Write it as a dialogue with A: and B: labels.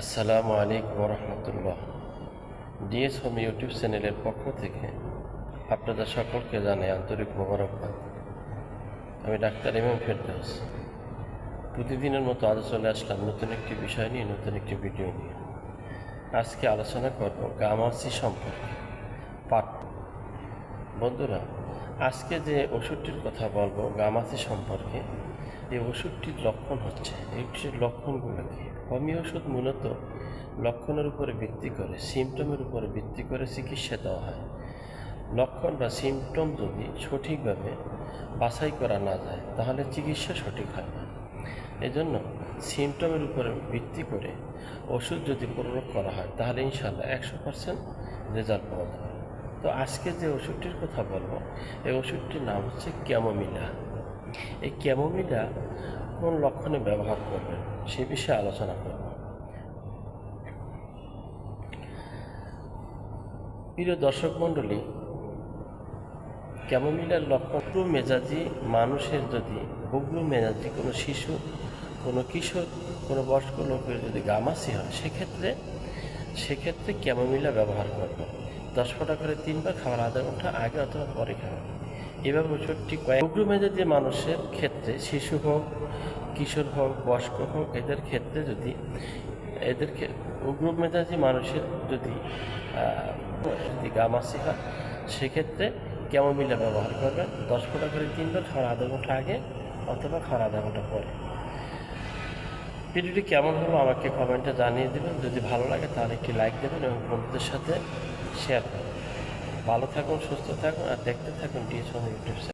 A: আসসালামু আলাইকুম রহমতুল্লাহ। DS home YouTube চ্যানেলের পক্ষ থেকে আপনাদের সকলকে জানাই আন্তরিক মোবারকবাদ। আমি ডাক্তার ইমাম ফেরদৌস। প্রতিদিনের মতো আজ চলে আসলাম নতুন একটি বিষয় নিয়ে, নতুন একটি ভিডিও নিয়ে। আজকে আলোচনা করব গামাসি সম্পর্কে পাঠ। বন্ধুরা, আজকে যে ওষুধটির কথা বলবো গামাসি সম্পর্কে, এই ওষুধটির লক্ষণ হচ্ছে, এইটির লক্ষণগুলো কি? হোমিও ওষুধ মূলত লক্ষণের উপরে ভিত্তি করে, সিমটমের উপরে ভিত্তি করে চিকিৎসা দেওয়া হয়। লক্ষণ বা সিমটম যদি সঠিকভাবে বাছাই করা না যায় তাহলে চিকিৎসা সঠিক হয় না। এজন্য সিমটমের উপরে ভিত্তি করে ওষুধ যদি প্রয়োগ করা হয় তাহলে ইনশাল্লাহ 100% রেজাল্ট পাওয়া যাবে। তো আজকে যে ওষুধটির কথা বলবো, এই ওষুধটির নাম হচ্ছে ক্যামোমিলা। এই ক্যামোমিলা কোন লক্ষণে ব্যবহার করবেন সে বিষয়ে আলোচনা করব। প্রিয় দর্শক মণ্ডলী, ক্যামোমিলার লক্ষণ মেজাজি মানুষের, যদি বগলু মেজাজি কোনো শিশু, কোনো কিশোর, কোনো বয়স্ক লোকের যদি গামাসি হয় সেক্ষেত্রে ক্যামোমিলা ব্যবহার করবে। 10 ফোঁটা করে 3 বার, খাবার আধা ঘন্টা আগে অথবা পরে খাবেন। এভাবে ওষুধটি বগলু মেজাজি মানুষের ক্ষেত্রে, শিশু হোক, কিশোর হোক, বয়স্ক হোক, এদের ক্ষেত্রে যদি উগ্র মেজাজি মানুষের যদি গামাসি হয় সেক্ষেত্রে ক্যামোমিলা ব্যবহার করবেন। 10 ফোঁটা করে 3 বার, খাওয়ার আধা ঘন্টা আগে অথবা খাওয়ার আধা ঘন্টা পরে। ভিডিওটি কেমন হলো আমাকে কমেন্টে জানিয়ে দেবেন। যদি ভালো লাগে তাহলে একটি লাইক দেবেন এবং বন্ধুদের সাথে শেয়ার করবেন। ভালো থাকুন, সুস্থ থাকুন আর দেখতে থাকুন ডিএস হোম ইউটিউব চ্যানেল।